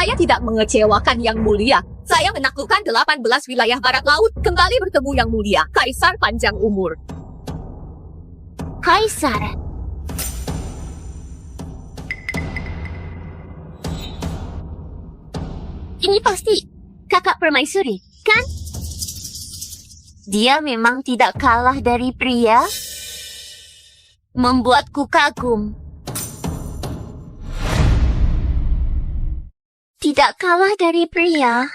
Saya tidak mengecewakan Yang Mulia. Saya menaklukkan 18 wilayah barat laut. Kembali bertemu Yang Mulia. Kaisar panjang umur. Kaisar. Ini pasti kakak permaisuri, kan? Dia memang tidak kalah dari pria. Membuatku kagum. Tidak kalah dari pria.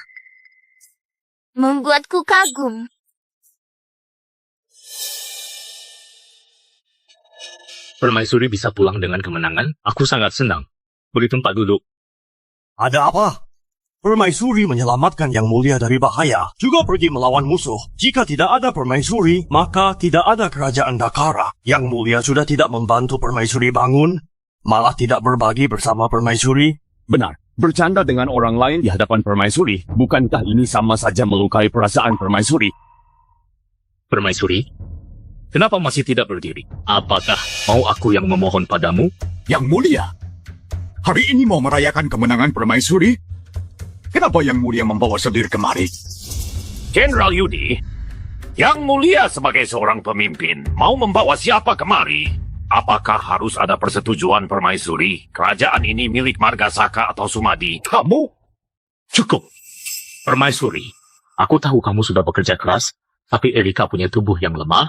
Membuatku kagum. Permaisuri bisa pulang dengan kemenangan. Aku sangat senang. Beri tempat duduk. Ada apa? Permaisuri menyelamatkan Yang Mulia dari bahaya, juga pergi melawan musuh. Jika tidak ada Permaisuri, maka tidak ada kerajaan Dakara. Yang Mulia sudah tidak membantu Permaisuri bangun, malah tidak berbagi bersama Permaisuri. Benar, bercanda dengan orang lain di hadapan Permaisuri. Bukankah ini sama saja melukai perasaan Permaisuri? Permaisuri, kenapa masih tidak berdiri? Apakah mau aku yang memohon padamu? Yang Mulia, hari ini mau merayakan kemenangan Permaisuri? Kenapa Yang Mulia membawa selir kemari? Jenderal Yudi, Yang Mulia sebagai seorang pemimpin mau membawa siapa kemari? Apakah harus ada persetujuan Permaisuri? Kerajaan ini milik Margasaka atau Sumadi? Kamu? Cukup. Permaisuri, aku tahu kamu sudah bekerja keras, tapi Erika punya tubuh yang lemah,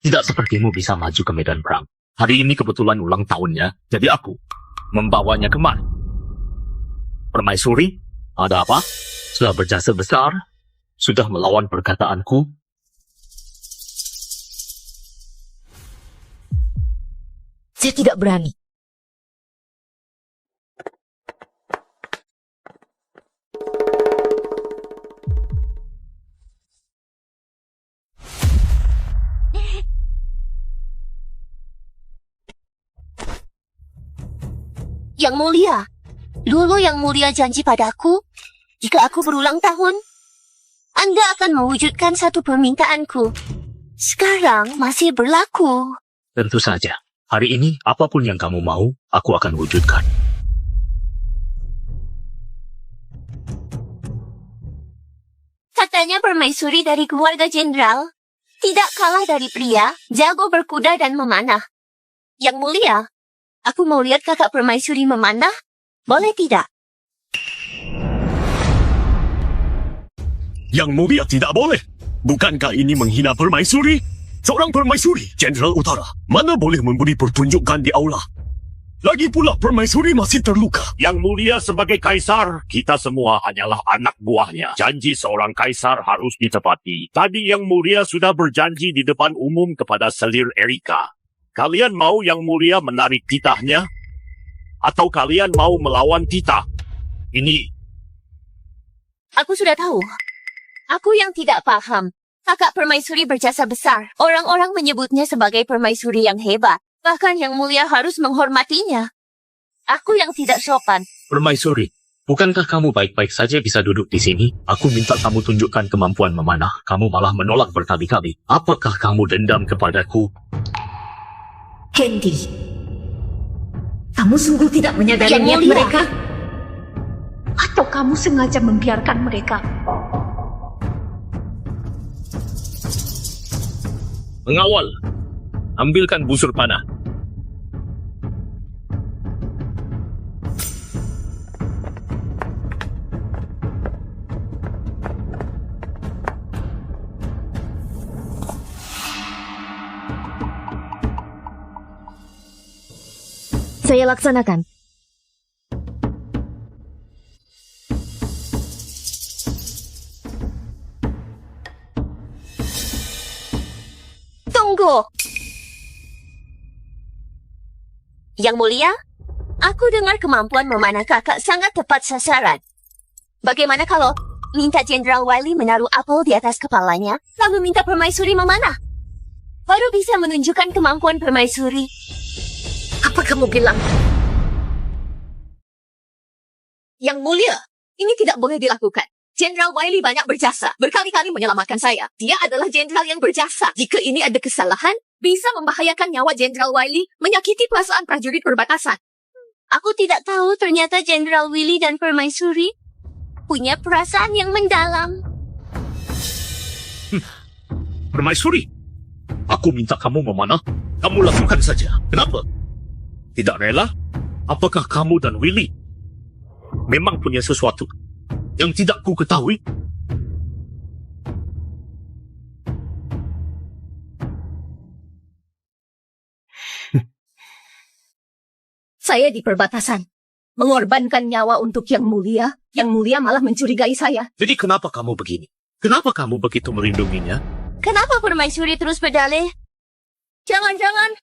tidak sepertimu bisa maju ke medan perang. Hari ini kebetulan ulang tahunnya, jadi aku membawanya kemari. Permaisuri, ada apa? Sudah berjasa besar? Sudah melawan perkataanku? Saya tidak berani. Yang Mulia, dulu Yang Mulia janji padaku, jika aku berulang tahun, Anda akan mewujudkan satu permintaanku. Sekarang masih berlaku. Tentu saja. Hari ini, apapun yang kamu mau, aku akan wujudkan. Katanya permaisuri dari keluarga jenderal, tidak kalah dari pria, jago berkuda dan memanah. Yang Mulia, aku mau lihat kakak permaisuri memanah, boleh tidak? Yang Mulia tidak boleh. Bukankah ini menghina Permaisuri? Seorang Permaisuri, Jenderal Utara, mana boleh memberi pertunjukan di aula? Lagi pula Permaisuri masih terluka. Yang Mulia sebagai kaisar, kita semua hanyalah anak buahnya. Janji seorang kaisar harus ditepati. Tadi Yang Mulia sudah berjanji di depan umum kepada selir Erika. Kalian mau Yang Mulia menarik titahnya? Atau kalian mau melawan titah? Ini... Aku sudah tahu. Aku yang tidak paham. Kakak permaisuri berjasa besar. Orang-orang menyebutnya sebagai permaisuri yang hebat. Bahkan Yang Mulia harus menghormatinya. Aku yang tidak sopan. Permaisuri, bukankah kamu baik-baik saja bisa duduk di sini? Aku minta kamu tunjukkan kemampuan memanah. Kamu malah menolak berkali-kali. Apakah kamu dendam kepadaku? Candy, kamu sungguh tidak menyadari Yang niat Mulia. mereka? Atau kamu sengaja membiarkan mereka? Mengawal. Ambilkan busur panah. Saya laksanakan. Tunggu. Yang Mulia, aku dengar kemampuan memanah kakak sangat tepat sasaran. Bagaimana kalau minta Jenderal Wiley menaruh apel di atas kepalanya, lalu minta permaisuri memanah? Baru bisa menunjukkan kemampuan permaisuri. Apa kamu bilang? Yang Mulia, ini tidak boleh dilakukan. Jenderal Wiley banyak berjasa, berkali-kali menyelamatkan saya. Dia adalah jenderal yang berjasa. Jika ini ada kesalahan, bisa membahayakan nyawa Jenderal Wiley, menyakiti perasaan prajurit perbatasan. Aku tidak tahu ternyata Jenderal Willy dan permaisuri punya perasaan yang mendalam. Permaisuri, aku minta kamu memanah. Kamu lakukan saja. Kenapa? Tidak rela? Apakah kamu dan Willy memang punya sesuatu yang tidak ku ketahui? Saya di perbatasan. Mengorbankan nyawa untuk Yang Mulia. Yang Mulia malah mencurigai saya. Jadi kenapa kamu begini? Kenapa kamu begitu melindunginya? Kenapa Permaisuri terus berdalih? Jangan-jangan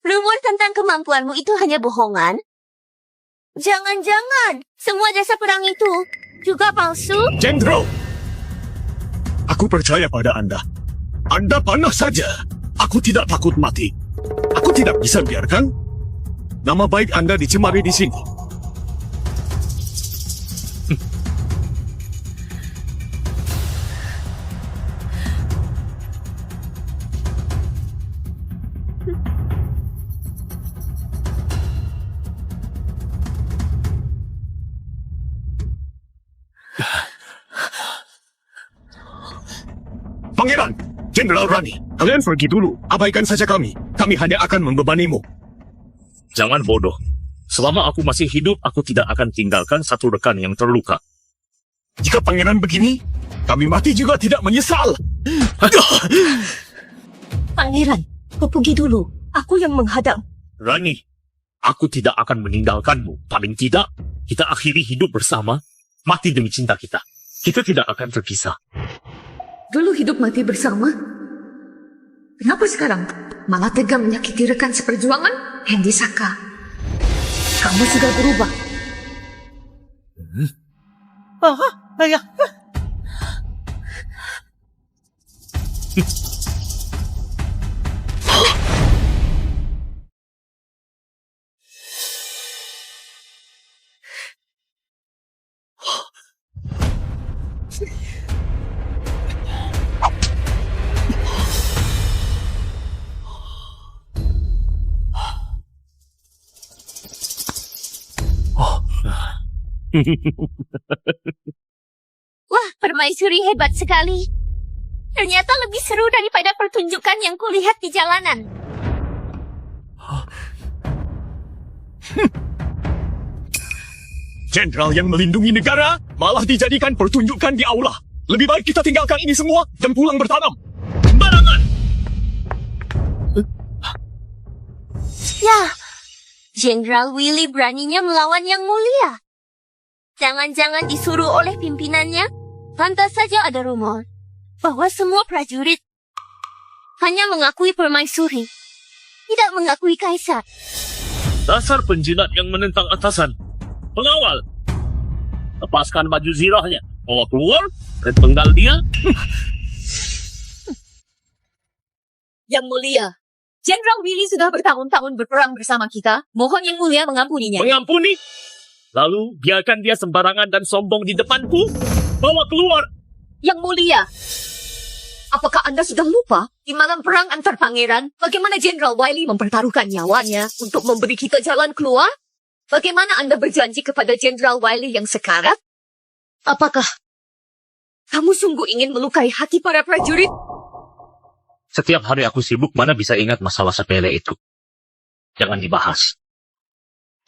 rumor tentang kemampuanmu itu hanya bohongan? Jangan-jangan semua jasa perang itu juga palsu? Jenderal! Aku percaya pada Anda. Anda panah saja. Aku tidak takut mati. Aku tidak bisa biarkan nama baik Anda dicemari di sini. Pangeran, Jenderal Rani, kalian pergi dulu. Abaikan saja kami. Kami hanya akan membebanimu. Jangan bodoh. Selama aku masih hidup, aku tidak akan tinggalkan satu rekan yang terluka. Jika pangeran begini, kami mati juga tidak menyesal. Pangeran, kau pergi dulu. Aku yang menghadang. Rani, aku tidak akan meninggalkanmu. Paling tidak, kita akhiri hidup bersama, mati demi cinta kita. Kita tidak akan terpisah. Dulu hidup mati bersama. Kenapa sekarang malah tega menyakiti rekan seperjuangan? Hendy Saka, kamu sudah berubah. Wah, Permaisuri hebat sekali. Ternyata lebih seru daripada pertunjukan yang kulihat di jalanan. Jenderal yang melindungi negara malah dijadikan pertunjukan di aula. Lebih baik kita tinggalkan ini semua dan pulang bertanam. Sembarangan! Ya, Jenderal Willy beraninya melawan Yang Mulia. Jangan-jangan disuruh oleh pimpinannya? Pantas saja ada rumor bahwa semua prajurit hanya mengakui Permaisuri, tidak mengakui Kaisar. Dasar penjilat yang menentang atasan. Pengawal, lepaskan baju zirahnya. Bawa keluar dan penggal dia. Yang Mulia, Jenderal Willy sudah bertahun-tahun berperang bersama kita. Mohon Yang Mulia mengampuninya. Mengampuni? Lalu biarkan dia sembarangan dan sombong di depanku? Bawa keluar. Yang Mulia, apakah Anda sudah lupa di malam perang antar pangeran bagaimana Jenderal Wiley mempertaruhkan nyawanya untuk memberi kita jalan keluar? Bagaimana Anda berjanji kepada Jenderal Wiley yang sekarat? Apakah kamu sungguh ingin melukai hati para prajurit? Setiap hari aku sibuk, mana bisa ingat masalah sepele itu. Jangan dibahas.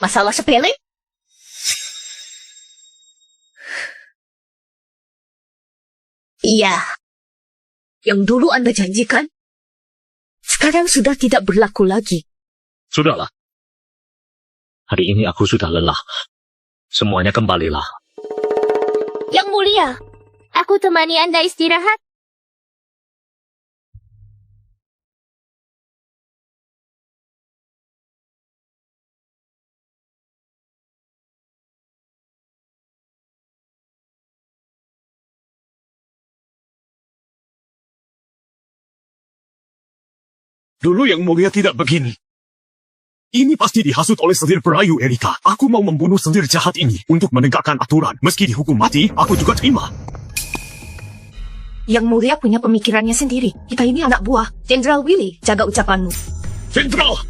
Masalah sepele? Iya. Yang dulu Anda janjikan, sekarang sudah tidak berlaku lagi. Sudahlah. Hari ini aku sudah lelah. Semuanya kembalilah. Yang Mulia, aku temani Anda istirahat. Dulu Yang Mulia tidak begini. Ini pasti dihasut oleh selir perayu Erika. Aku mau membunuh selir jahat ini untuk menegakkan aturan. Meski dihukum mati, aku juga terima. Yang Mulia punya pemikirannya sendiri. Kita ini anak buah. Jenderal Willy, jaga ucapanmu. Jenderal!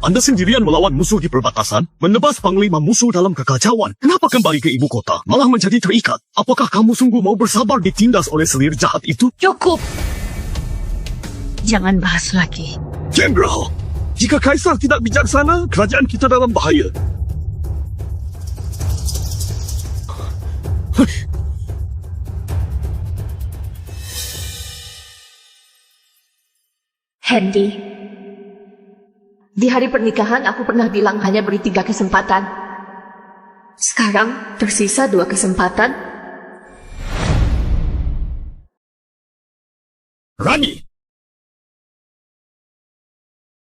Anda sendirian melawan musuh di perbatasan, menebas panglima musuh dalam kekacauan. Kenapa kembali ke ibu kota, malah menjadi terikat? Apakah kamu sungguh mau bersabar ditindas oleh selir jahat itu? Cukup. Jangan bahas lagi. Jenderal, jika Kaisar tidak bijaksana, kerajaan kita dalam bahaya. Handy, di hari pernikahan aku pernah bilang hanya beri 3 kesempatan. Sekarang tersisa 2 kesempatan.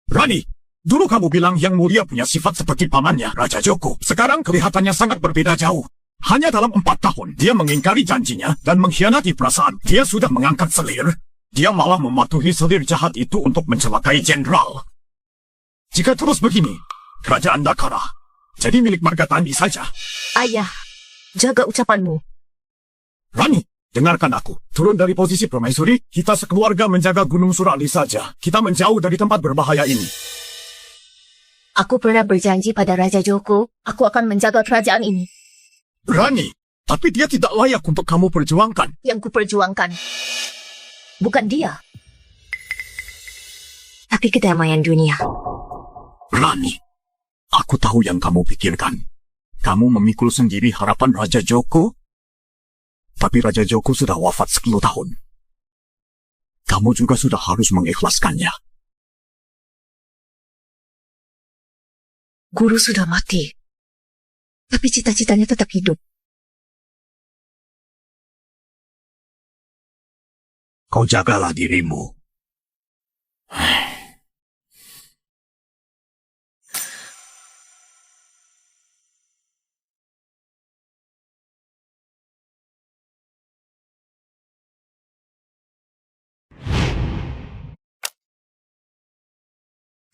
Rani, dulu kamu bilang Yang Mulia punya sifat seperti pamannya, Raja Joko. Sekarang kelihatannya sangat berbeda jauh. Hanya dalam 4 tahun, dia mengingkari janjinya dan mengkhianati perasaan. Dia sudah mengangkat selir. Dia malah mematuhi selir jahat itu untuk mencelakai jenderal. Jika terus begini, kerajaan Dakara jadi milik Marga Tandi saja. Ayah, jaga ucapanmu. Rani, dengarkan aku. Turun dari posisi permaisuri, kita sekeluarga menjaga Gunung Surali saja. Kita menjauh dari tempat berbahaya ini. Aku pernah berjanji pada Raja Joko, aku akan menjaga kerajaan ini. Rani, tapi dia tidak layak untuk kamu perjuangkan. Yang kuperjuangkan bukan dia, tapi kedamaian dunia. Rani, aku tahu yang kamu pikirkan. Kamu memikul sendiri harapan Raja Joko, tapi Raja Joko sudah wafat 10 tahun. Kamu juga sudah harus mengikhlaskannya. Guru sudah mati, tapi cita-citanya tetap hidup. Kau jagalah dirimu.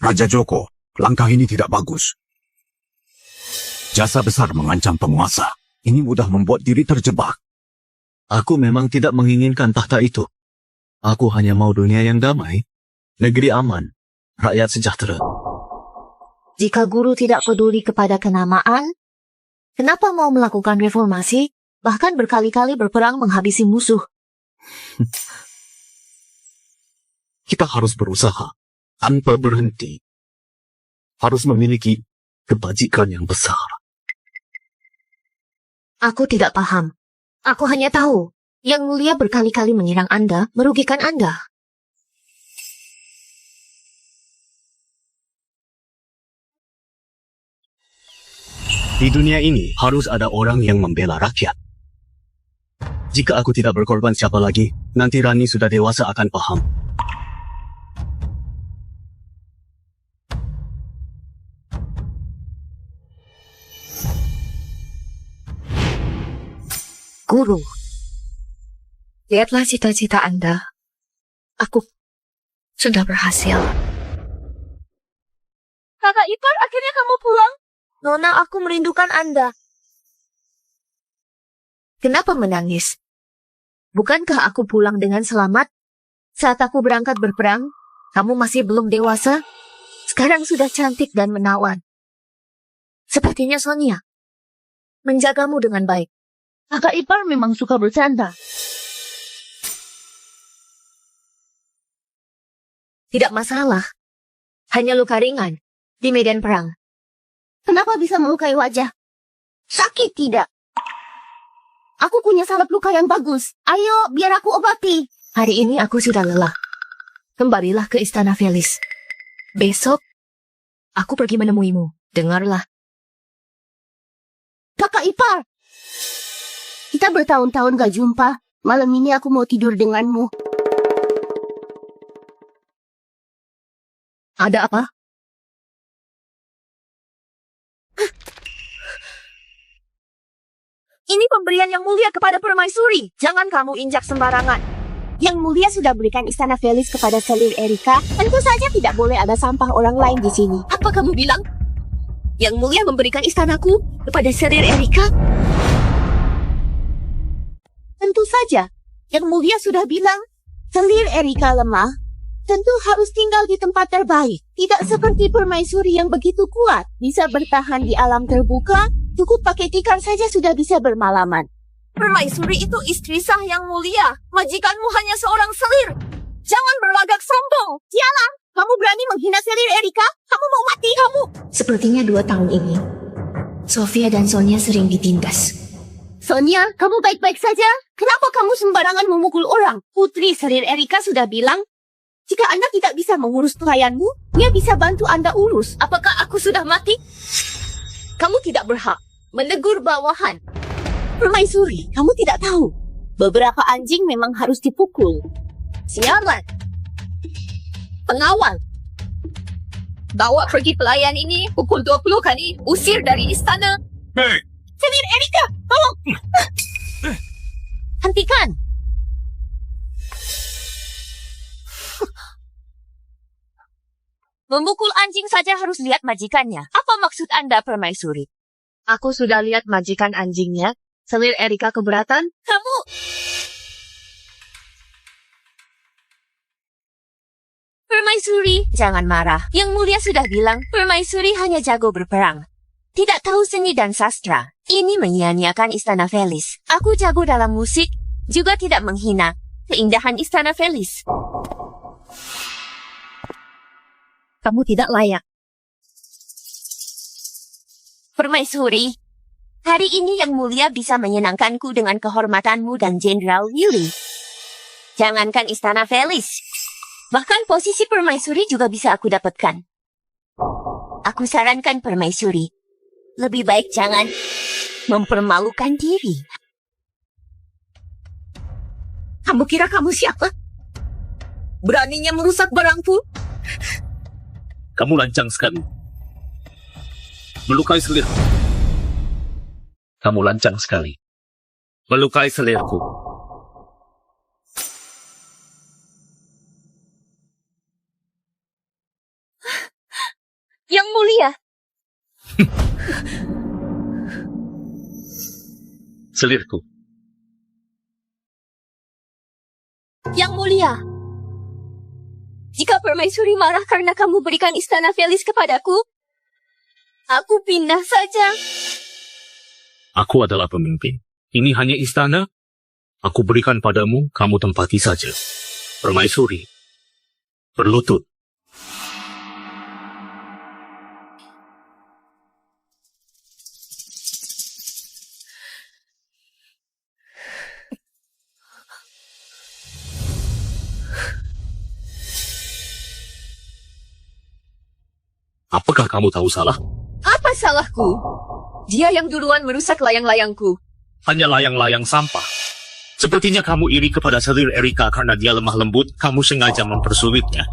Raja Joko, langkah ini tidak bagus. Jasa besar mengancam penguasa. Ini mudah membuat diri terjebak. Aku memang tidak menginginkan tahta itu. Aku hanya mau dunia yang damai, negeri aman, rakyat sejahtera. Jika guru tidak peduli kepada kenamaan, kenapa mau melakukan reformasi, bahkan berkali-kali berperang menghabisi musuh? Kita harus berusaha, tanpa berhenti. Harus memiliki kebajikan yang besar. Aku tidak paham. Aku hanya tahu, Yang Mulia berkali-kali menyerang Anda, merugikan Anda. Di dunia ini harus ada orang yang membela rakyat. Jika aku tidak berkorban siapa lagi, nanti Rani sudah dewasa akan paham. Guru, lihatlah cita-cita Anda. Aku sudah berhasil. Kakak Ipar, akhirnya kamu pulang? Nona, aku merindukan Anda. Kenapa menangis? Bukankah aku pulang dengan selamat? Saat aku berangkat berperang, kamu masih belum dewasa. Sekarang sudah cantik dan menawan. Sepertinya Sonia menjagamu dengan baik. Kakak Ipar memang suka bercanda. Tidak masalah. Hanya luka ringan di medan perang. Kenapa bisa melukai wajah? Sakit tidak? Aku punya salep luka yang bagus. Ayo, biar aku obati. Hari ini aku sudah lelah. Kembalilah ke Istana Felis. Besok, aku pergi menemuimu. Dengarlah. Kakak Ipar, kita bertahun-tahun gak jumpa. Malam ini aku mau tidur denganmu. Ada apa? Ini pemberian Yang Mulia kepada permaisuri. Jangan kamu injak sembarangan. Yang Mulia sudah berikan Istana Felis kepada Selir Erika. Tentu saja tidak boleh ada sampah orang lain di sini. Apa kamu bilang? Yang Mulia memberikan istanaku kepada Selir Erika? Tentu saja. Yang Mulia sudah bilang, Selir Erika lemah. tentu harus tinggal di tempat terbaik. Tidak seperti permaisuri yang begitu kuat. Bisa bertahan di alam terbuka, cukup pakai tikar saja sudah bisa bermalaman. Permaisuri itu istri sah yang mulia. Majikanmu hanya seorang selir. Jangan berlagak sombong. Sialan, kamu berani menghina selir Erika? Kamu mau mati kamu. Sepertinya 2 tahun ini, Sofia dan Sonia sering ditindas. Sonia, kamu baik-baik saja? Kenapa kamu sembarangan memukul orang? Putri selir Erika sudah bilang, jika Anda tidak bisa mengurus pelayanmu, dia bisa bantu Anda urus. Apakah aku sudah mati? Kamu tidak berhak menegur bawahan. Permaisuri, kamu tidak tahu. Beberapa anjing memang harus dipukul. Sialan. Pengawal. Bawa pergi pelayan ini pukul 20 kali. Usir dari istana. Hei, Selir Erika, tolong. Hentikan. Memukul anjing saja harus lihat majikannya. Apa maksud Anda, Permaisuri? Aku sudah lihat majikan anjingnya. Selir Erika keberatan? Kamu... Permaisuri, jangan marah. Yang Mulia sudah bilang, Permaisuri hanya jago berperang. Tidak tahu seni dan sastra. Ini menyia-nyiakan Istana Felis. Aku jago dalam musik, juga tidak menghina keindahan Istana Felis. Kamu tidak layak. Permaisuri, hari ini Yang Mulia bisa menyenangkanku dengan kehormatanmu dan Jenderal Yuli. Jangankan Istana Felis, bahkan posisi Permaisuri juga bisa aku dapatkan. Aku sarankan Permaisuri, lebih baik jangan mempermalukan diri. Kamu kira kamu siapa? Beraninya merusak barangku? Kamu lancang sekali. Melukai selirku. Kamu lancang sekali. Melukai selirku. Yang Mulia. Selirku. Yang Mulia. Jika Permaisuri marah karena kamu berikan Istana Felis kepadaku, aku pindah saja. Aku adalah pemimpin. Ini hanya istana. Aku berikan padamu, kamu tempati saja. Permaisuri. Berlutut. Apakah kamu tahu salah? Apa salahku? Dia yang duluan merusak layang-layangku. Hanya layang-layang sampah. Sepertinya kamu iri kepada selir Erika karena dia lemah lembut. Kamu sengaja mempersulitnya.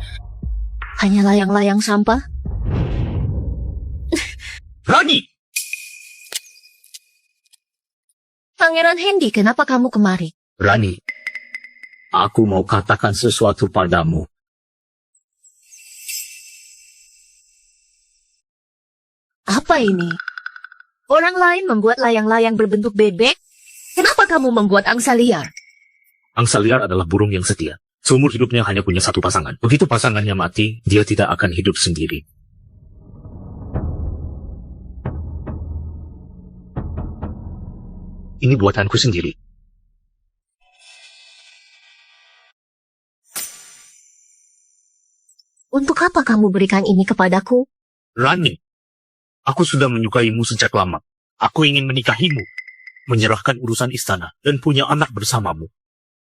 Hanya layang-layang sampah? Rani! Pangeran Hendy, kenapa kamu kemari? Rani, aku mau katakan sesuatu padamu. Apa ini? Orang lain membuat layang-layang berbentuk bebek. Kenapa kamu membuat angsa liar? Angsa liar adalah burung yang setia. Seumur hidupnya hanya punya satu pasangan. Begitu pasangannya mati, dia tidak akan hidup sendiri. Ini buatanku sendiri. Untuk apa kamu berikan ini kepadaku? Rani, aku sudah menyukaimu sejak lama. Aku ingin menikahimu, menyerahkan urusan istana, dan punya anak bersamamu.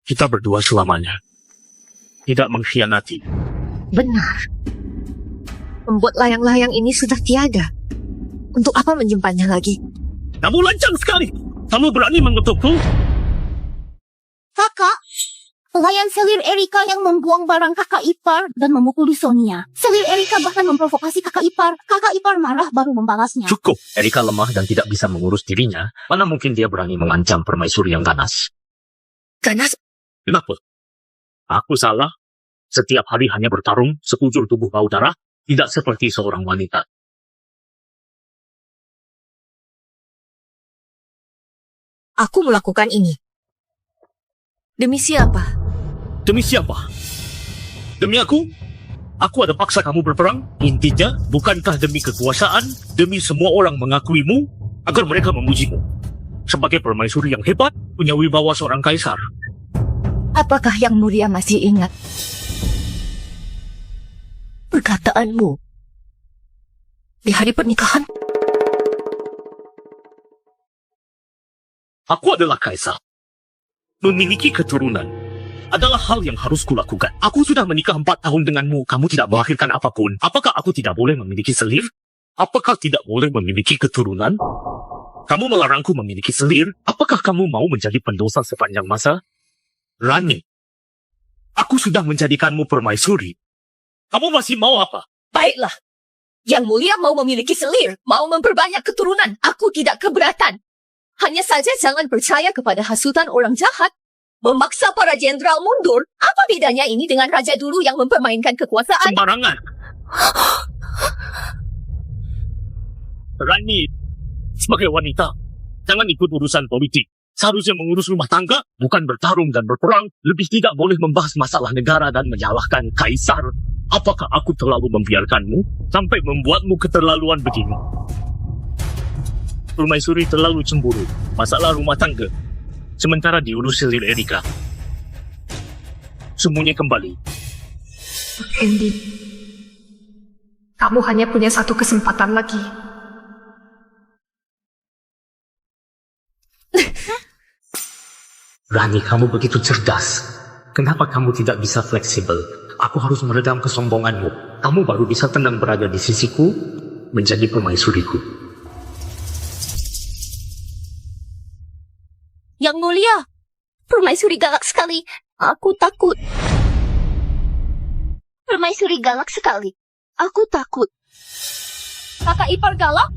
Kita berdua selamanya. Tidak mengkhianati. Benar. Membuat layang-layang ini sudah tiada. Untuk apa menyimpannya lagi? Kamu lancang sekali. Kamu berani mengutukku? Kakak, pelayan selir Erika yang membuang barang kakak ipar dan memukuli Sonia. Selir Erika bahkan memprovokasi kakak ipar. Kakak ipar marah baru membalasnya. Cukup. Erika lemah dan tidak bisa mengurus dirinya. Mana mungkin dia berani mengancam permaisuri yang ganas? Ganas? Kenapa? Aku salah. Setiap hari hanya bertarung sekujur tubuh bau darah. Tidak seperti seorang wanita. Aku melakukan ini. Demi siapa? Demi siapa? Demi aku ada paksa kamu berperang. Intinya, bukankah demi kekuasaan, demi semua orang mengakuimu, agar mereka memujimu sebagai permaisuri yang hebat, punya wibawa seorang kaisar. Apakah Yang Mulia masih ingat perkataanmu di hari pernikahan? Aku adalah kaisar. Memiliki keturunan adalah hal yang harus kulakukan. Aku sudah menikah 4 tahun denganmu. Kamu tidak melahirkan apapun. Apakah aku tidak boleh memiliki selir? Apakah tidak boleh memiliki keturunan? Kamu melarangku memiliki selir. Apakah kamu mau menjadi pendosa sepanjang masa? Rani, aku sudah menjadikanmu permaisuri. Kamu masih mau apa? Baiklah. Yang Mulia mau memiliki selir, mau memperbanyak keturunan. Aku tidak keberatan. Hanya saja jangan percaya kepada hasutan orang jahat. Memaksa para jenderal mundur. Apa bedanya ini dengan raja dulu yang mempermainkan kekuasaan? Sembarangan. Rani, sebagai wanita, jangan ikut urusan politik. Seharusnya mengurus rumah tangga, bukan bertarung dan berperang. Lebih tidak boleh membahas masalah negara dan menyalahkan kaisar. Apakah aku terlalu membiarkanmu sampai membuatmu keterlaluan begini? Permaisuri terlalu cemburu. Masalah rumah tangga. Sementara diurus selir Erika. Semuanya kembali. Andy, kamu hanya punya satu kesempatan lagi. Rani, kamu begitu cerdas. Kenapa kamu tidak bisa fleksibel? Aku harus meredam kesombonganmu. Kamu baru bisa tenang berada di sisiku, menjadi permaisuriku. Yang Mulia, permaisuri galak sekali. Aku takut. Permaisuri galak sekali. Aku takut. Kakak ipar galak?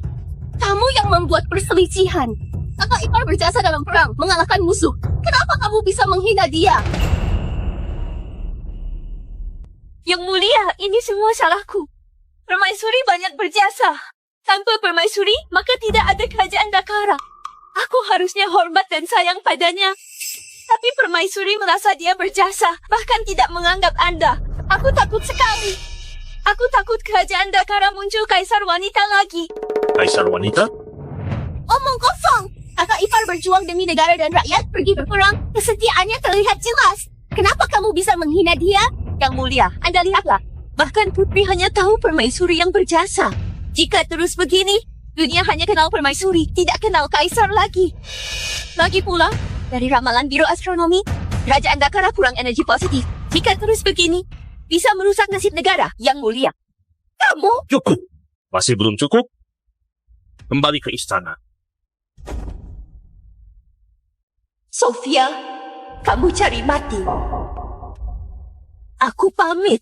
Kamu yang membuat perselisihan. Kakak ipar berjasa dalam perang, mengalahkan musuh. Kenapa kamu bisa menghina dia? Yang Mulia, ini semua salahku. Permaisuri banyak berjasa. Tanpa permaisuri, maka tidak ada kerajaan Dakara. Aku harusnya hormat dan sayang padanya. Tapi permaisuri merasa dia berjasa, bahkan tidak menganggap Anda. Aku takut sekali. Aku takut kerajaan Dakara muncul kaisar wanita lagi. Kaisar wanita? Omong kosong. Kakak ipar berjuang demi negara dan rakyat, pergi berperang. Kesetiaannya terlihat jelas. Kenapa kamu bisa menghina dia? Yang Mulia, Anda lihatlah. Bahkan putri hanya tahu permaisuri yang berjasa. Jika terus begini, dunia hanya kenal permaisuri, tidak kenal kaisar lagi. Lagi pula, dari ramalan Biro Astronomi, kerajaan Dakara kurang energi positif. Jika terus begini, bisa merusak nasib negara. Yang Mulia, kamu... Cukup. Masih belum cukup? Kembali ke istana. Sofia, kamu cari mati. Aku pamit.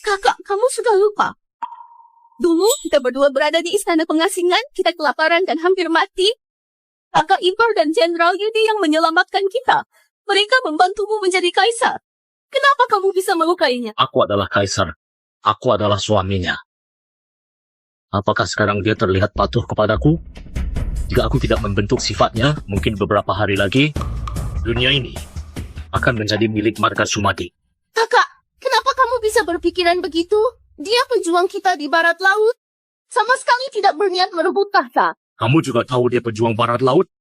Kakak, kamu sudah lupa. Dulu kita berdua berada di istana pengasingan, kita kelaparan dan hampir mati. Kakak ipar dan Jenderal Yudi yang menyelamatkan kita. Mereka membantumu menjadi kaisar. Kenapa kamu bisa melukainya? Aku adalah kaisar. Aku adalah suaminya. Apakah sekarang dia terlihat patuh kepadaku? Jika aku tidak membentuk sifatnya, mungkin beberapa hari lagi, dunia ini akan menjadi milik marga Sumadi. Kakak, kenapa kamu bisa berpikiran begitu? Dia pejuang kita di barat laut. Sama sekali tidak berniat merebut tahta. Kamu juga tahu dia pejuang barat laut?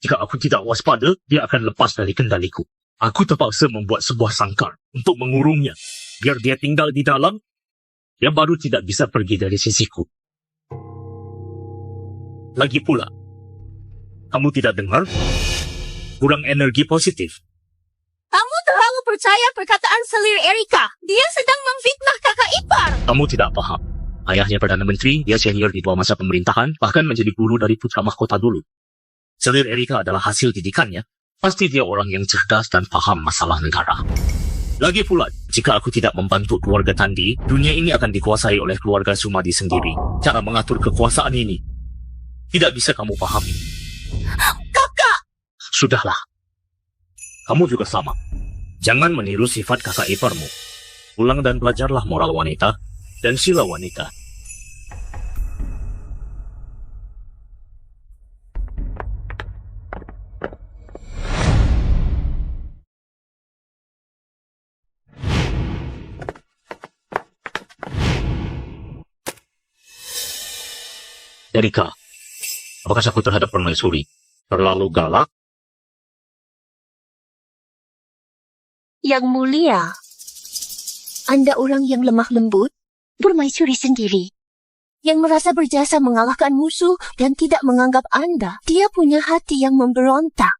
Jika aku tidak waspada, dia akan lepas dari kendaliku. Aku terpaksa membuat sebuah sangkar untuk mengurungnya. Biar dia tinggal di dalam, dia baru tidak bisa pergi dari sisiku. Lagi pula, kamu tidak dengar? Kurang energi positif. Kamu terlalu percaya perkataan selir Erika. Dia sedang memfitnah kakak ipar. Kamu tidak paham. Ayahnya Perdana Menteri, dia senior di 2 masa pemerintahan, bahkan menjadi guru dari putra mahkota dulu. Selir Erika adalah hasil didikannya. Pasti dia orang yang cerdas dan paham masalah negara. Lagi pula, jika aku tidak membantu keluarga Tandi, dunia ini akan dikuasai oleh keluarga Sumadi sendiri. Cara mengatur kekuasaan ini tidak bisa kamu pahami. Kakak! Sudahlah. Kamu juga sama. Jangan meniru sifat kakak iparmu. Pulang dan belajarlah moral wanita dan sila wanita. Erika, apakah aku terhadap permaisuri terlalu galak? Yang mulia, Anda orang yang lemah lembut, permaisuri sendiri. Yang merasa berjasa mengalahkan musuh dan tidak menganggap Anda. Dia punya hati yang memberontak.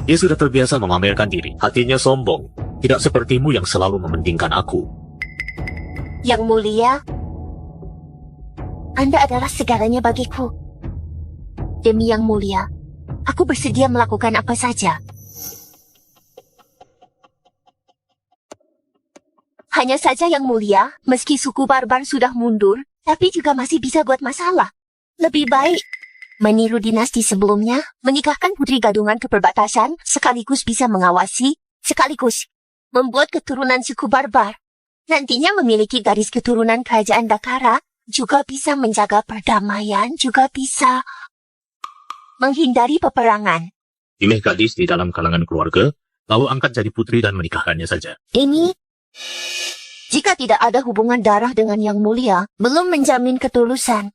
Dia sudah terbiasa memamerkan diri. Hatinya sombong. Tidak sepertimu yang selalu mementingkan aku. Yang mulia, Anda adalah segalanya bagiku. Demi yang mulia, aku bersedia melakukan apa saja. Hanya saja yang mulia, meski suku barbar sudah mundur, tapi juga masih bisa buat masalah. Lebih baik meniru dinasti sebelumnya, menikahkan putri gadungan ke perbatasan, sekaligus bisa mengawasi, sekaligus membuat keturunan suku barbar. Nantinya memiliki garis keturunan kerajaan Dakara, juga bisa menjaga perdamaian, juga bisa menghindari peperangan. Pilih gadis di dalam kalangan keluarga, lalu angkat jadi putri dan menikahkannya saja. Ini, jika tidak ada hubungan darah dengan yang mulia, belum menjamin ketulusan.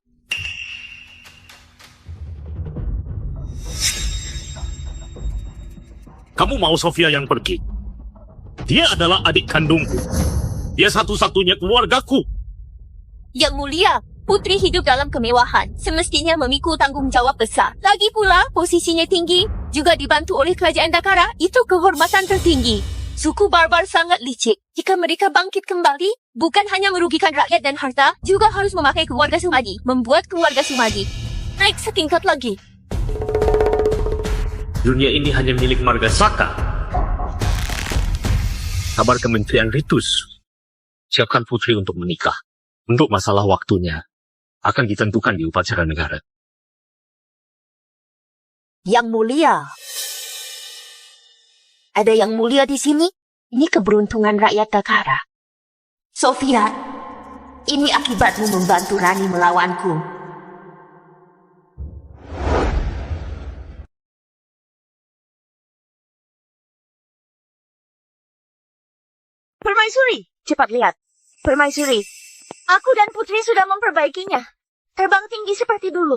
Kamu mau Sofia yang pergi? Dia adalah adik kandungku. Dia satu-satunya keluargaku. Yang mulia, putri hidup dalam kemewahan, semestinya memikul tanggung jawab besar. Lagi pula, posisinya tinggi, juga dibantu oleh kerajaan Dakara, itu kehormatan tertinggi. Suku barbar sangat licik. Jika mereka bangkit kembali, bukan hanya merugikan rakyat dan harta, juga harus memakai keluarga Sumadi, membuat keluarga Sumadi naik setingkat lagi. Dunia ini hanya milik marga Saka. Kabar Kementerian Ritus. Siapkan putri untuk menikah. Untuk masalah waktunya, akan ditentukan di upacara negara. Yang mulia, ada yang mulia di sini? Ini keberuntungan rakyat Dakara. Sofia, ini akibatmu membantu Rani melawanku. Permaisuri, cepat lihat. Permaisuri, aku dan putri sudah memperbaikinya. Terbang tinggi seperti dulu.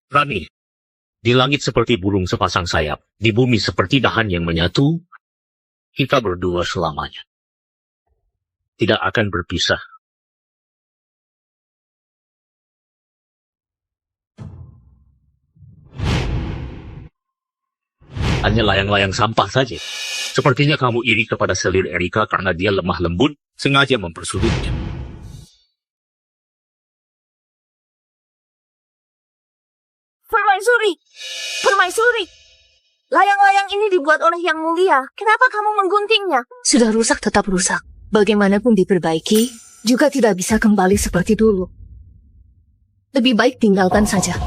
Rani, di langit seperti burung sepasang sayap, di bumi seperti dahan yang menyatu, kita berdua selamanya. Tidak akan berpisah. Hanya layang-layang sampah saja. Sepertinya kamu iri kepada selir Erika karena dia lemah lembut, sengaja mempersulitnya. Permaisuri! Permaisuri! Layang-layang ini dibuat oleh Yang Mulia. Kenapa kamu mengguntingnya? Sudah rusak tetap rusak. Bagaimanapun diperbaiki, juga tidak bisa kembali seperti dulu. Lebih baik tinggalkan saja.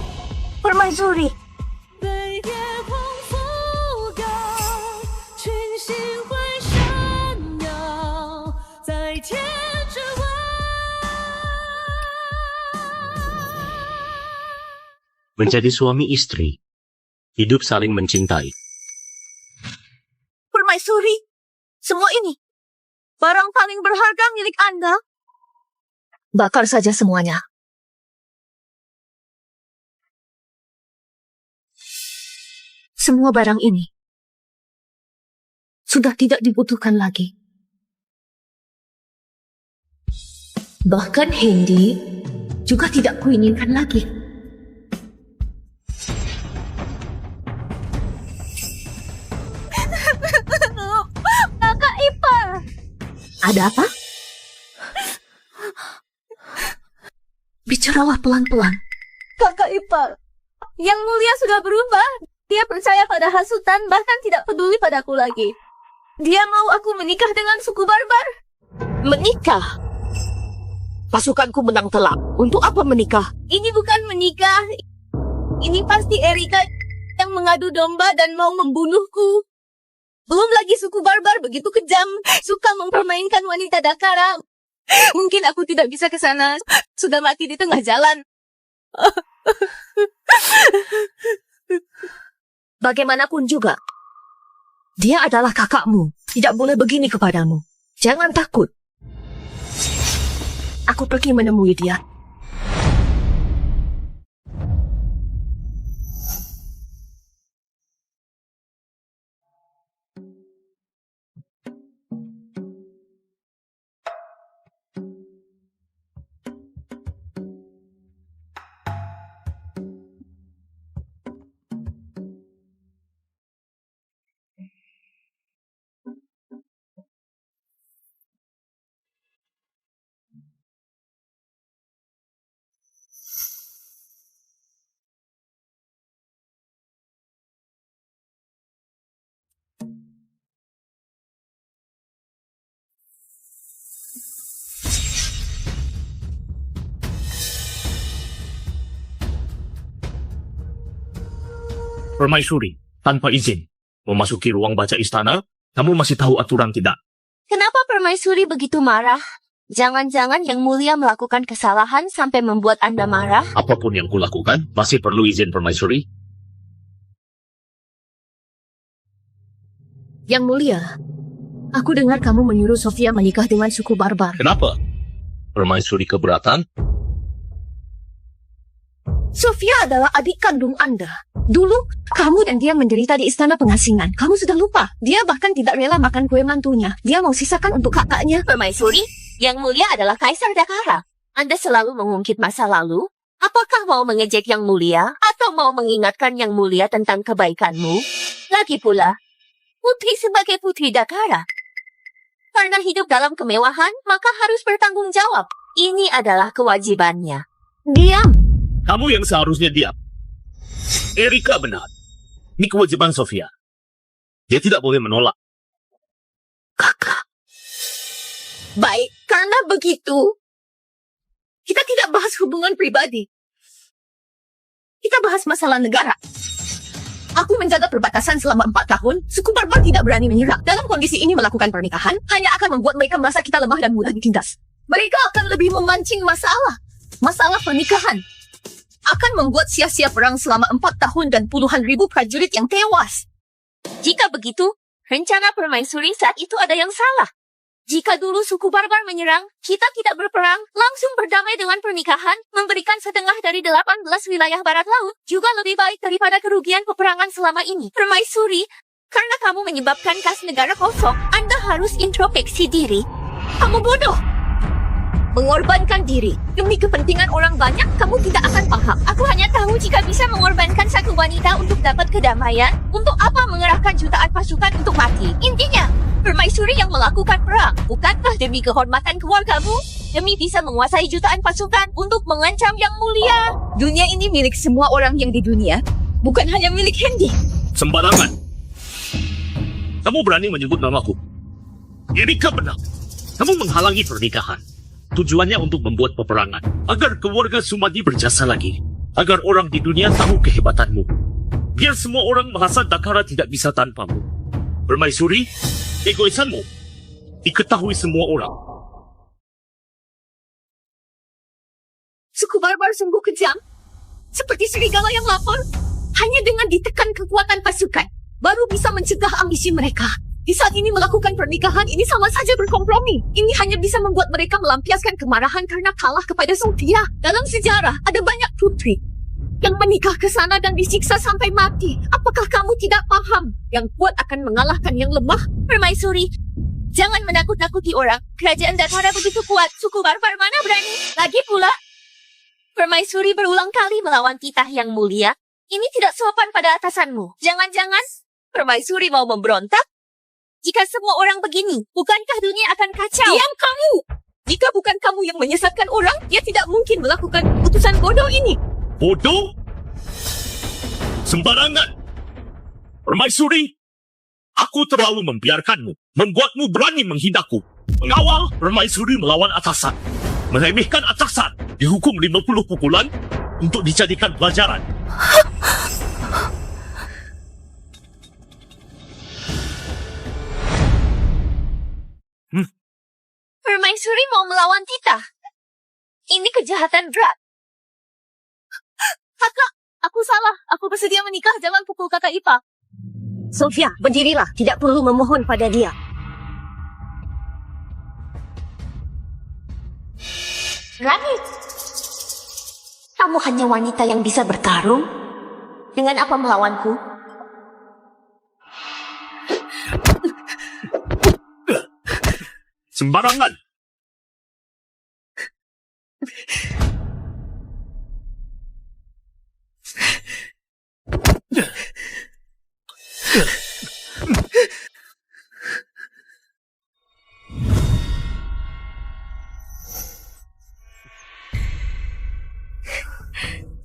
Permaisuri! 被夜空覆盖，群星会闪耀在天之外。 Menjadi suami istri, hidup saling mencintai. Permaisuri! Semua ini, barang paling berharga milik Anda. Bakar saja semuanya. Semua barang ini sudah tidak dibutuhkan lagi. Bahkan Hendy juga tidak kuinginkan lagi. Kakak Ipar! Ada apa? Bicaralah pelan-pelan. Kakak Ipar! Yang Mulia sudah berubah. Dia percaya pada hasutan, bahkan tidak peduli padaku lagi. Dia mau aku menikah dengan suku barbar. Menikah? Pasukanku menang telak. Untuk apa menikah? Ini bukan menikah. Ini pasti Erika yang mengadu domba dan mau membunuhku. Belum lagi suku barbar begitu kejam, suka mempermainkan wanita Dakara. Mungkin aku tidak bisa ke sana. Sudah mati di tengah jalan. Bagaimanapun juga, dia adalah kakakmu. Tidak boleh begini kepadamu. Jangan takut. Aku pergi menemui dia. Permaisuri, tanpa izin, memasuki ruang baca istana, kamu masih tahu aturan tidak? Kenapa Permaisuri begitu marah? Jangan-jangan Yang Mulia melakukan kesalahan sampai membuat Anda marah? Apapun yang kulakukan, masih perlu izin Permaisuri. Yang Mulia, aku dengar kamu menyuruh Sofia menikah dengan suku barbar. Kenapa? Permaisuri keberatan? Sofia adalah adik kandung Anda. Dulu, kamu dan dia menderita di istana pengasingan. Kamu sudah lupa. Dia bahkan tidak rela makan kue mantunya. Dia mau sisakan untuk kakaknya. Permaisuri, Yang Mulia adalah Kaisar Dakara. Anda selalu mengungkit masa lalu? Apakah mau mengejek Yang Mulia? Atau mau mengingatkan Yang Mulia tentang kebaikanmu? Lagi pula, putri sebagai putri Dakara. Karena hidup dalam kemewahan, maka harus bertanggung jawab. Ini adalah kewajibannya. Diam. Kamu yang seharusnya diam. Erika benar. Ini kewajiban Sofia. Dia tidak boleh menolak. Kakak. Baik, karena begitu, kita tidak bahas hubungan pribadi. Kita bahas masalah negara. Aku menjaga perbatasan selama 4 tahun. Suku barbar tidak berani menyerang. Dalam kondisi ini melakukan pernikahan hanya akan membuat mereka merasa kita lemah dan mudah ditindas. Mereka akan lebih memancing masalah. Masalah pernikahan akan membuat sia-sia perang selama 4 tahun dan puluhan ribu prajurit yang tewas. Jika begitu, rencana Permaisuri saat itu ada yang salah. Jika dulu suku barbar menyerang, kita tidak berperang, langsung berdamai dengan pernikahan, memberikan setengah dari 18 wilayah barat laut, juga lebih baik daripada kerugian peperangan selama ini. Permaisuri, karena kamu menyebabkan kas negara kosong, Anda harus introspeksi diri. Kamu bodoh. Mengorbankan diri demi kepentingan orang banyak, kamu tidak akan paham. Aku hanya tahu jika bisa mengorbankan satu wanita untuk dapat kedamaian, untuk apa mengerahkan jutaan pasukan untuk mati? Intinya, Permaisuri yang melakukan perang, bukankah demi kehormatan keluargamu? Demi bisa menguasai jutaan pasukan untuk mengancam Yang Mulia? Dunia ini milik semua orang yang di dunia, bukan hanya milik Hendy. Sembarangan. Kamu berani menyebut namaku. Erika benar. Kamu menghalangi pernikahan. Tujuannya untuk membuat peperangan. Agar keluarga Sumadi berjasa lagi. Agar orang di dunia tahu kehebatanmu. Biar semua orang merasa Dakara tidak bisa tanpamu. Permaisuri, egoisanmu diketahui semua orang. Suku barbar sungguh kejam. Seperti serigala yang lapar. Hanya dengan ditekan kekuatan pasukan, baru bisa mencegah ambisi mereka. Di saat ini melakukan pernikahan ini sama saja berkompromi. Ini hanya bisa membuat mereka melampiaskan kemarahan karena kalah kepada Sofia. Dalam sejarah, ada banyak putri yang menikah ke sana dan disiksa sampai mati. Apakah kamu tidak paham? Yang kuat akan mengalahkan yang lemah. Permaisuri, jangan menakut-nakuti orang. Kerajaan Dakara begitu kuat, suku barbar mana berani? Lagi pula, Permaisuri berulang kali melawan titah Yang Mulia. Ini tidak sopan pada atasanmu. Jangan-jangan Permaisuri mau memberontak? Jika semua orang begini, bukankah dunia akan kacau? Diam kamu! Jika bukan kamu yang menyesatkan orang, dia tidak mungkin melakukan keputusan bodoh ini. Bodoh? Sembarangan. Permaisuri, aku terlalu membiarkanmu, membuatmu berani menghinaku. Mengawal Permaisuri melawan atasan. Meremehkan atasan, dihukum 50 pukulan untuk dijadikan pelajaran. Permaisuri mau melawan titah. Ini kejahatan berat. Kakak, Aku salah. Aku bersedia menikah. Jangan pukul kakak ipar. Sofia, berdirilah. Tidak perlu memohon pada dia. Rani, kamu hanya wanita yang bisa bertarung? Dengan apa melawanku? Sembarangan.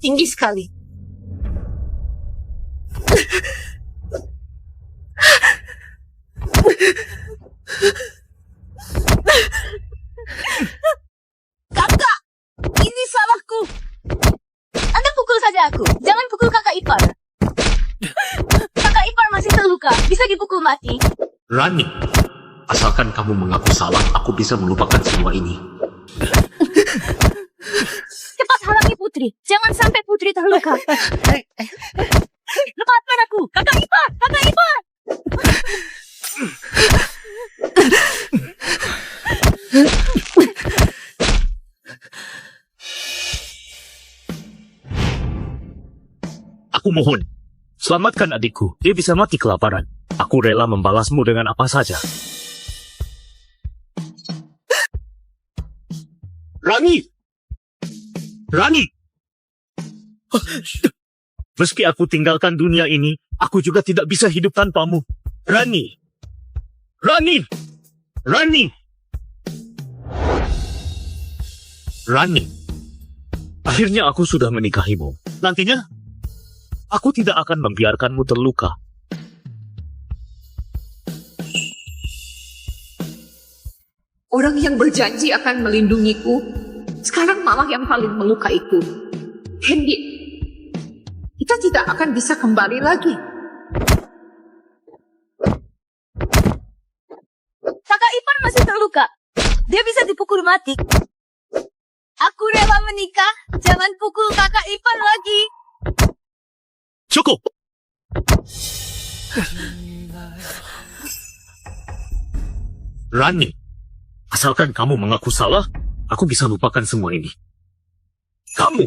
Tinggi sekali. Kakak! Ini salahku. Anda pukul saja aku. Jangan pukul kakak ipar. Kakak ipar masih terluka. Bisa dipukul mati. Rani, asalkan kamu mengaku salah, aku bisa melupakan semua ini. Cepat halangi Putri. Jangan sampai Putri terluka. Lepaskan aku. Kakak ipar. Kakak ipar. Aku mohon, selamatkan adikku. Dia bisa mati kelaparan. Aku rela membalasmu dengan apa saja. Rani! Rani! Meski aku tinggalkan dunia ini, aku juga tidak bisa hidup tanpamu. Rani! Rani! Rani! Rani! Akhirnya aku sudah menikahimu. Nantinya, aku tidak akan membiarkanmu terluka. Orang yang berjanji akan melindungiku, sekarang malah yang paling melukaiku. Hendy, kita tidak akan bisa kembali lagi. Kakak ipar masih terluka. Dia bisa dipukul mati. Aku rela menikah. Jangan pukul kakak ipar lagi. Cukup! Rani, asalkan kamu mengaku salah, aku bisa lupakan semua ini. Kamu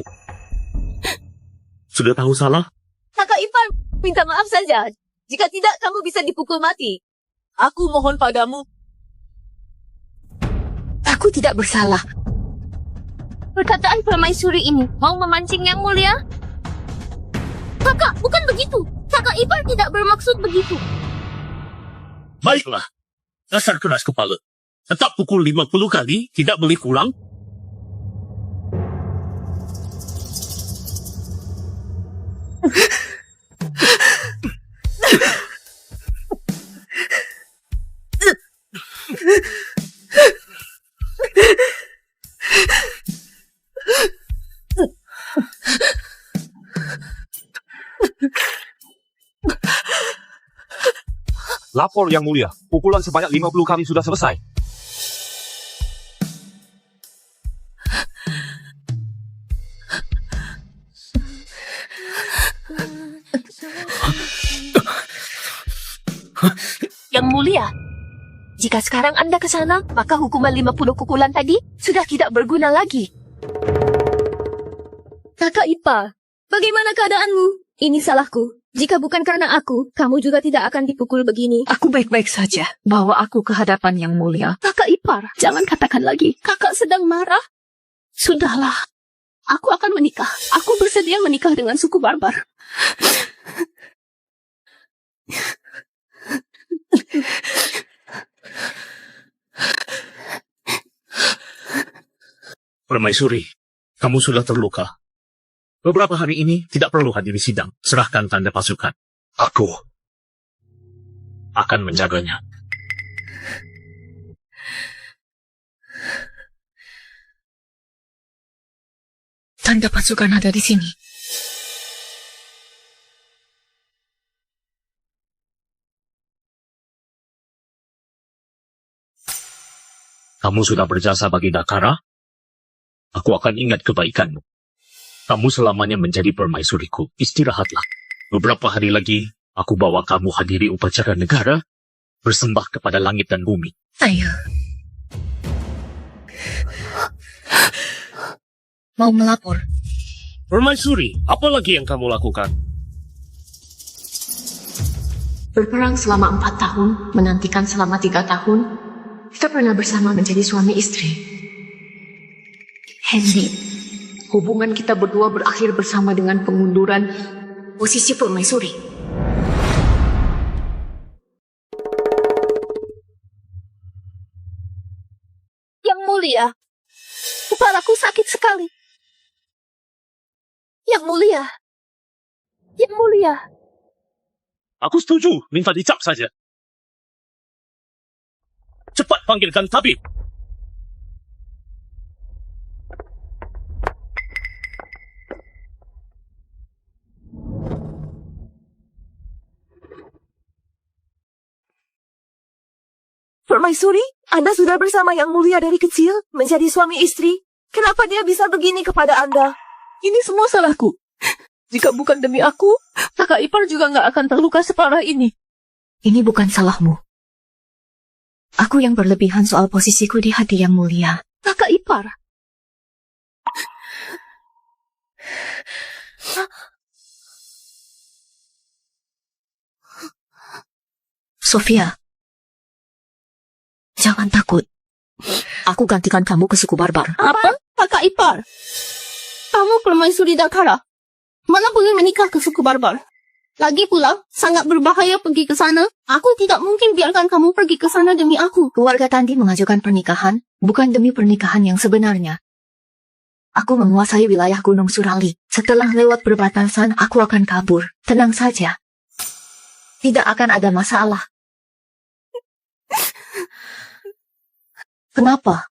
sudah tahu salah? Kakak ipar minta maaf saja. Jika tidak, kamu bisa dipukul mati. Aku mohon padamu. Aku tidak bersalah. Perkataan permaisuri ini mau memancing yang mulia? Kakak, bukan begitu. Kakak ipar tidak bermaksud begitu. Baiklah, dasar keras kepala. Tetap pukul 50 kali, tidak boleh kurang. Lapor Yang Mulia, pukulan sebanyak 50 kali sudah selesai. Yang mulia, jika sekarang Anda ke sana, maka hukuman 50 pukulan tadi sudah tidak berguna lagi. Kakak ipar, bagaimana keadaanmu? Ini salahku. Jika bukan karena aku, kamu juga tidak akan dipukul begini. Aku baik-baik saja. Bawa aku ke hadapan Yang Mulia. Kakak ipar, jangan katakan lagi. Kakak sedang marah. Sudahlah. Aku akan menikah. Aku bersedia menikah dengan suku barbar. Permaisuri, kamu sudah terluka. Beberapa hari ini tidak perlu hadiri sidang. Serahkan tanda pasukan. Aku akan menjaganya. Tanda pasukan ada di sini. Kamu sudah berjasa bagi Dakara. Aku akan ingat kebaikanmu. Kamu selamanya menjadi permaisuriku. Istirahatlah. Beberapa hari lagi, aku bawa kamu hadiri upacara negara, bersembah kepada langit dan bumi. Ayo. Mau melapor. Permaisuri, apa lagi yang kamu lakukan? Berperang selama 4 tahun, menantikan selama 3 tahun. Kita pernah bersama menjadi suami istri. Hendy, hubungan kita berdua berakhir bersama dengan pengunduran posisi permaisuri. Yang mulia, kepalaku sakit sekali. Yang mulia. Yang mulia. Aku setuju, minta dicap saja. Cepat panggilkan tabib. Permaisuri, Anda sudah bersama Yang Mulia dari kecil, menjadi suami istri. Kenapa dia bisa begini kepada Anda? Ini semua salahku. Jika bukan demi aku, kakak ipar juga nggak akan terluka separah ini. Ini bukan salahmu. Aku yang berlebihan soal posisiku di hati Yang Mulia. Kakak ipar. Sofia, jangan takut. Aku gantikan kamu ke suku barbar. Apa? Kakak ipar. Kamu permaisuri Dakara. Mana boleh menikah ke suku barbar? Lagi pula, sangat berbahaya pergi ke sana. Aku tidak mungkin biarkan kamu pergi ke sana demi aku. Keluarga Tanti mengajukan pernikahan, bukan demi pernikahan yang sebenarnya. Aku menguasai wilayah Gunung Surali. Setelah lewat perbatasan, aku akan kabur. Tenang saja. Tidak akan ada masalah. Kenapa?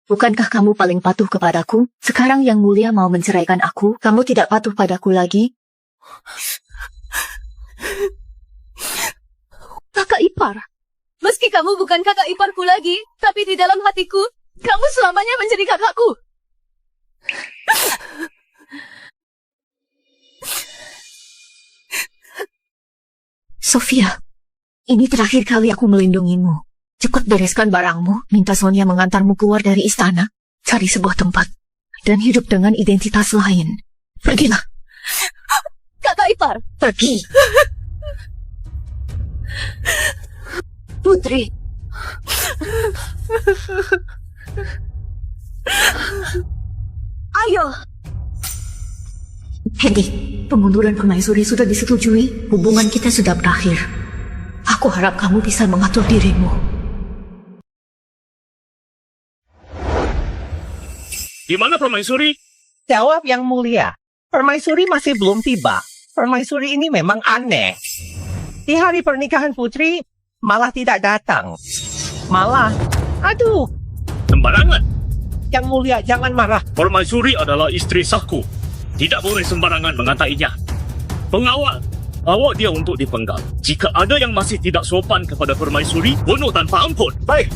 Bukankah kamu paling patuh kepadaku? Sekarang Yang Mulia mau menceraikan aku, kamu tidak patuh padaku lagi? Kakak ipar. Meski kamu bukan kakak iparku lagi, tapi di dalam hatiku, kamu selamanya menjadi kakakku. Sofia, ini terakhir kali aku melindungimu. Cepat bereskan barangmu, minta Sonia mengantarmu keluar dari istana, cari sebuah tempat, dan hidup dengan identitas lain. Pergilah. Kakak ipar. Pergi. Putri. Ayo! Hendy, pengunduran permaisuri sudah disetujui, hubungan kita sudah berakhir. Aku harap kamu bisa mengatur dirimu. Di mana permaisuri? Jawab Yang Mulia. Permaisuri masih belum tiba. Permaisuri ini memang aneh. Di hari pernikahan putri, malah tidak datang. Malah, aduh, Sembarangan. Yang Mulia jangan marah. Permaisuri adalah istri sahku. Tidak boleh sembarangan mengatainya. Pengawal, bawa dia untuk dipenggal. Jika ada yang masih tidak sopan kepada permaisuri, bunuh tanpa ampun. Baik.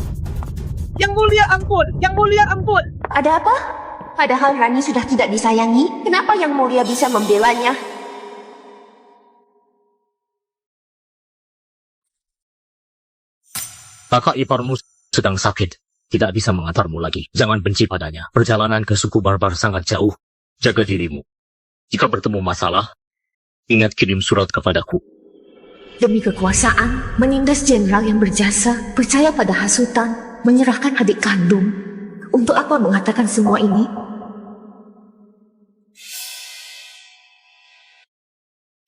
Yang Mulia ampun, Yang Mulia ampun. Ada apa? Padahal Rani sudah tidak disayangi, kenapa Yang Mulia bisa membelanya? Kakak iparmu sedang sakit. Tidak bisa mengantarmu lagi. Jangan benci padanya. Perjalanan ke suku barbar sangat jauh. Jaga dirimu. Jika bertemu masalah, ingat kirim surat kepadaku. Demi kekuasaan, menindas jenderal yang berjasa, percaya pada hasutan, menyerahkan adik kandung. Untuk apa mengatakan semua ini?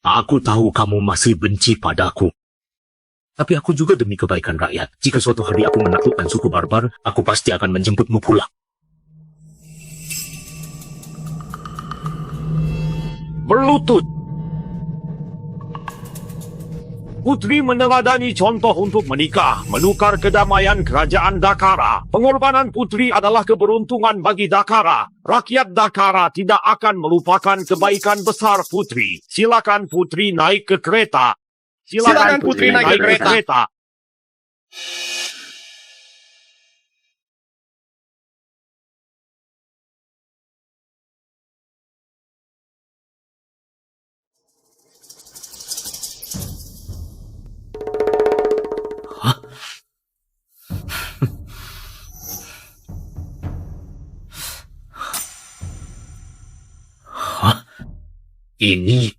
Aku tahu kamu masih benci padaku. Tapi aku juga demi kebaikan rakyat. Jika suatu hari aku menaklukkan suku barbar, aku pasti akan menjemputmu pulang. Berlutut. Putri meneladani contoh untuk menikah, menukar kedamaian kerajaan Dakara. Pengorbanan putri adalah keberuntungan bagi Dakara. Rakyat Dakara tidak akan melupakan kebaikan besar putri. Silakan putri naik ke kereta. Silakan putri naik ke kereta. Ini